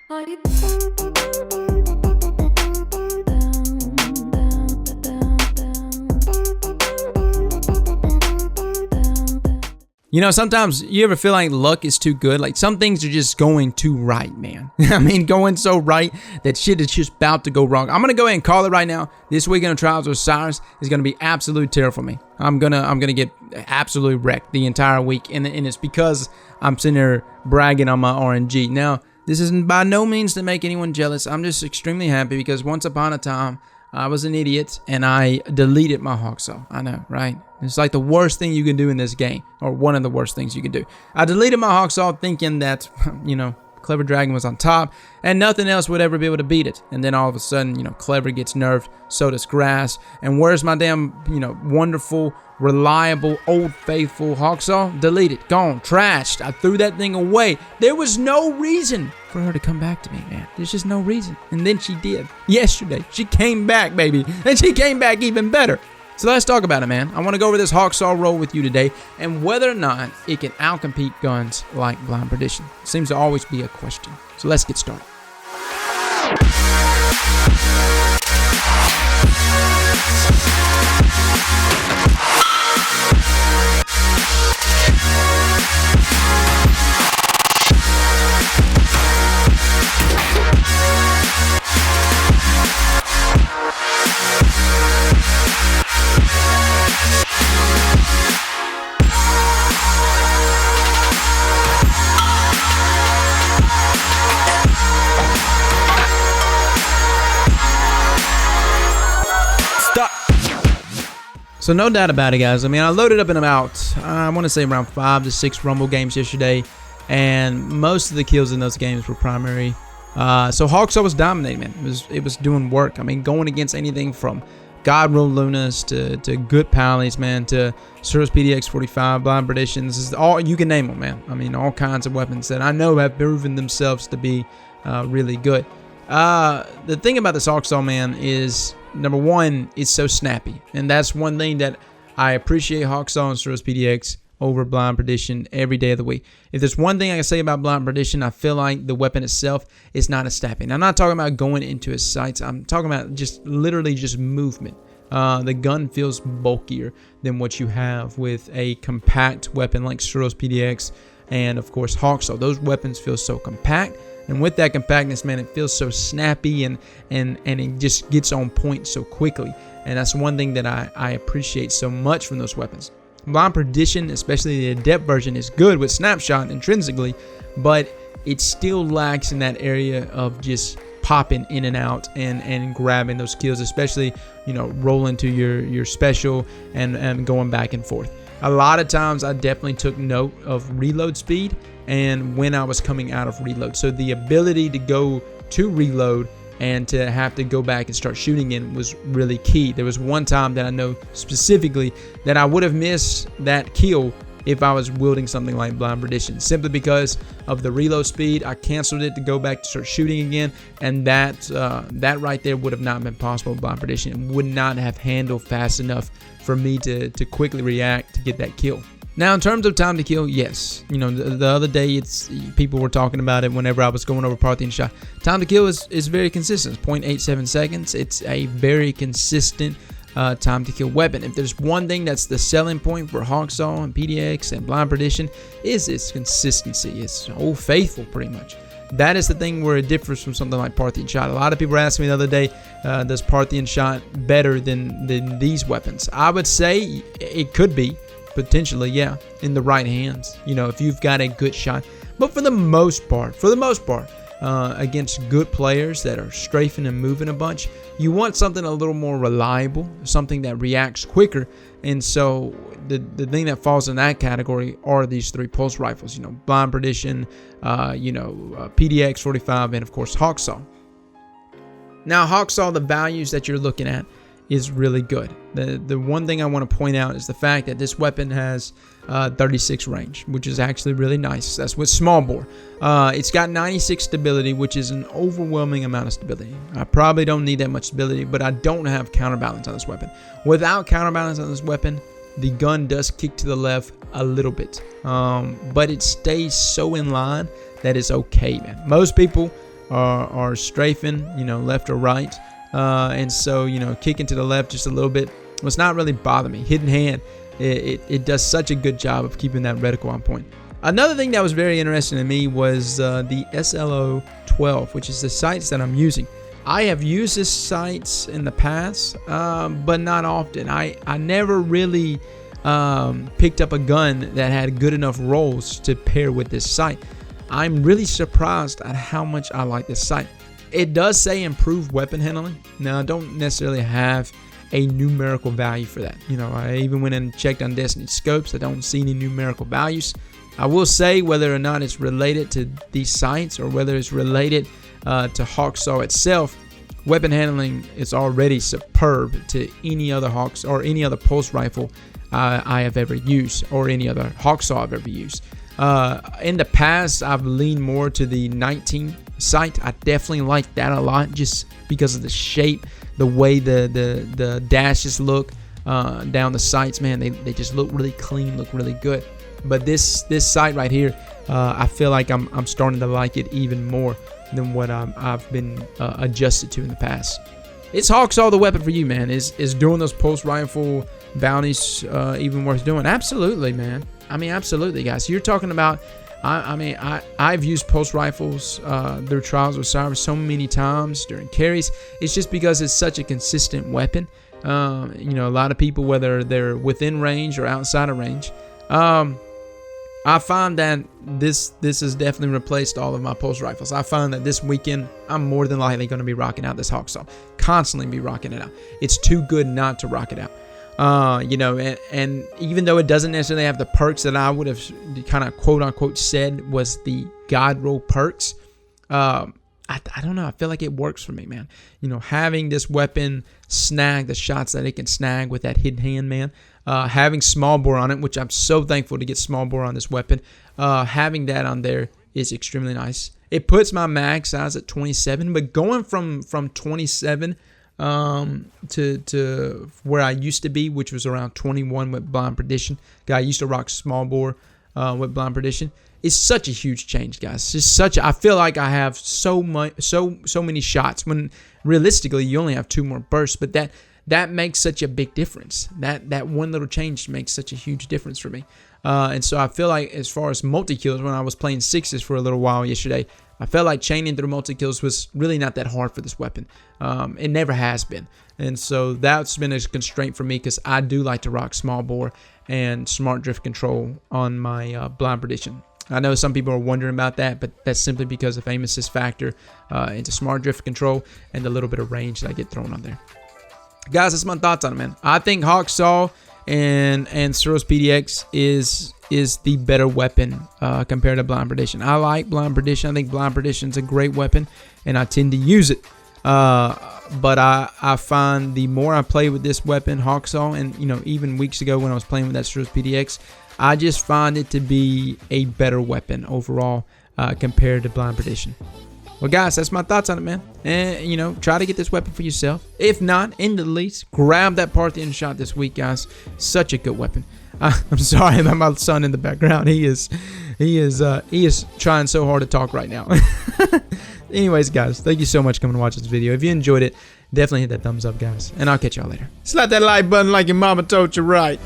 You know, sometimes you ever feel like luck is too good? Like some things are just going too right, man. I mean, going so right that shit is just about to go wrong. I'm going to go ahead and call it right now. This weekend of Trials with Cyrus is going to be absolute terror for me. I'm gonna get absolutely wrecked the entire week. And it's because I'm sitting there bragging on my RNG. Now, this isn't by no means to make anyone jealous. I'm just extremely happy because once upon a time, I was an idiot and I deleted my Hawksaw. I know, right? It's like the worst thing you can do in this game, or one of the worst things you can do. I deleted my Hawksaw thinking that, you know, Clever Dragon was on top and nothing else would ever be able to beat it. And then all of a sudden, you know, Clever gets nerfed, so does Grass. And where's my damn, you know, wonderful, reliable, old faithful Hawksaw? Deleted, gone, trashed. I threw that thing away. There was no reason for her to come back to me, man. There's just no reason. And then she did. Yesterday, she came back, baby. And she came back even better. So let's talk about it, man. I want to go over this Hawksaw roll with you today and whether or not it can outcompete guns like Blind Perdition. Seems to always be a question. So let's get started. So no doubt about it, guys. I mean, I loaded up in about, I want to say around 5 to 6 Rumble games yesterday, and most of the kills in those games were primary. So Hawksaw was dominating, man. It was doing work. I mean, going against anything from God Roll Lunas to good Pallies, man, to Surus PDX 45, Blind Perdition. This is all, you can name them, man. I mean, all kinds of weapons that I know have proven themselves to be really good. The thing about this Hawksaw, man, is number one, it's so snappy, and that's one thing that I appreciate Hawksaw and Surus PDX over Blind Perdition every day of the week. If there's one thing I can say about Blind Perdition, I feel like the weapon itself is not as snappy. And I'm not talking about going into his sights. I'm talking about just literally just movement. The gun feels bulkier than what you have with a compact weapon like Surus PDX and of course Hawksaw. Those weapons feel so compact. And with that compactness, man, it feels so snappy and it just gets on point so quickly. And that's one thing that I appreciate so much from those weapons. Blind Perdition, especially the Adept version, is good with Snapshot intrinsically, but it still lacks in that area of just popping in and out and grabbing those kills, especially, you know, rolling to your special and going back and forth. A lot of times I definitely took note of reload speed and when I was coming out of reload. So the ability to go to reload and to have to go back and start shooting in was really key. There was one time that I know specifically that I would have missed that kill if I was wielding something like Blind Perdition, simply because of the reload speed. I canceled it to go back to start shooting again, and that right there would have not been possible with Blind Perdition. It would not have handled fast enough for me to quickly react to get that kill. Now, in terms of time to kill, yes. You know, the other day, people were talking about it whenever I was going over Parthian shot. Time to kill is very consistent. It's 0.87 seconds. It's a very consistent time to kill weapon. If there's one thing that's the selling point for Hawksaw and PDX and Blind Perdition, is its consistency. It's old faithful, pretty much. That is the thing where it differs from something like Parthian shot. A lot of people asked me the other day, does Parthian shot better than these weapons? I would say it could be. Potentially, yeah, in the right hands, you know, if you've got a good shot. But for the most part, against good players that are strafing and moving a bunch, you want something a little more reliable, something that reacts quicker. And so the thing that falls in that category are these 3 pulse rifles, you know, Blind Perdition, PDX 45, and of course Hawksaw. Now, Hawksaw, the values that you're looking at is really good. The one thing I want to point out is the fact that this weapon has 36 range, which is actually really nice. That's with small bore. It's got 96 stability, which is an overwhelming amount of stability. I probably don't need that much stability, but I don't have counterbalance on this weapon. Without counterbalance on this weapon, the gun does kick to the left a little bit, but it stays so in line that it's okay, man. Most people are strafing, you know, left or right. And so, you know, kicking to the left just a little bit was not really bothering me. Hidden hand, it does such a good job of keeping that reticle on point. Another thing that was very interesting to me was the SLO-12, which is the sights that I'm using. I have used this sights in the past, but not often. I never really picked up a gun that had good enough rolls to pair with this sight. I'm really surprised at how much I like this sight. It does say improved weapon handling. Now, I don't necessarily have a numerical value for that. You know, I even went and checked on Destiny scopes. I don't see any numerical values. I will say whether or not it's related to these sights or whether it's related to Hawksaw itself, weapon handling is already superb to any other Hawks or any other pulse rifle I have ever used, or any other Hawksaw I've ever used. In the past, I've leaned more to the 19 sight. I definitely like that a lot, just because of the shape, the way the dashes look down the sights. Man, they just look really clean, look really good. But this sight right here, I feel like I'm starting to like it even more than what I've been adjusted to in the past. It's Hawksaw the weapon for you, man. Is doing those pulse rifle bounties even worth doing? Absolutely, man. I mean, absolutely, guys. You're talking about, I've used pulse rifles through Trials of Cyrus so many times during carries. It's just because it's such a consistent weapon. You know, a lot of people, whether they're within range or outside of range, I find that this has definitely replaced all of my pulse rifles. I find that this weekend, I'm more than likely going to be rocking out this Hawksaw. Constantly be rocking it out. It's too good not to rock it out. You know, and even though it doesn't necessarily have the perks that I would have kind of quote unquote said was the God roll perks, I don't know. I feel like it works for me, man. You know, having this weapon snag the shots that it can snag with that hidden hand, man. Having small bore on it, which I'm so thankful to get small bore on this weapon. Having that on there is extremely nice. It puts my mag size at 27, but going from 27 to where I used to be, which was around 21 with blind perdition. Guy used to rock small bore with blind perdition. It's such a huge change, guys. It's such I feel like I have so many shots when realistically you only have 2 more bursts, but that makes such a big difference. That one little change makes such a huge difference for me. And so I feel like as far as multi-kills, when I was playing 6s for a little while yesterday, I felt like chaining through multi-kills was really not that hard for this weapon. It never has been. And so that's been a constraint for me because I do like to rock small bore and smart drift control on my blind perdition. I know some people are wondering about that, but that's simply because of aim assist factor into smart drift control and the little bit of range that I get thrown on there. Guys, that's my thoughts on it, man. I think Hawksaw and Suros PDX is the better weapon compared to blind perdition. I like blind perdition. I think blind perdition is a great weapon, and I tend to use it. But I find the more I play with this weapon, Hawksaw, and you know, even weeks ago when I was playing with that Suros PDX, I just find it to be a better weapon overall compared to blind perdition. Well, guys, that's my thoughts on it, man. And, you know, try to get this weapon for yourself. If not, in the least, grab that Parthian shot this week, guys. Such a good weapon. I'm sorry about my son in the background. He is trying so hard to talk right now. Anyways, guys, thank you so much for coming to watch this video. If you enjoyed it, definitely hit that thumbs up, guys. And I'll catch y'all later. Slap that like button like your mama told you right.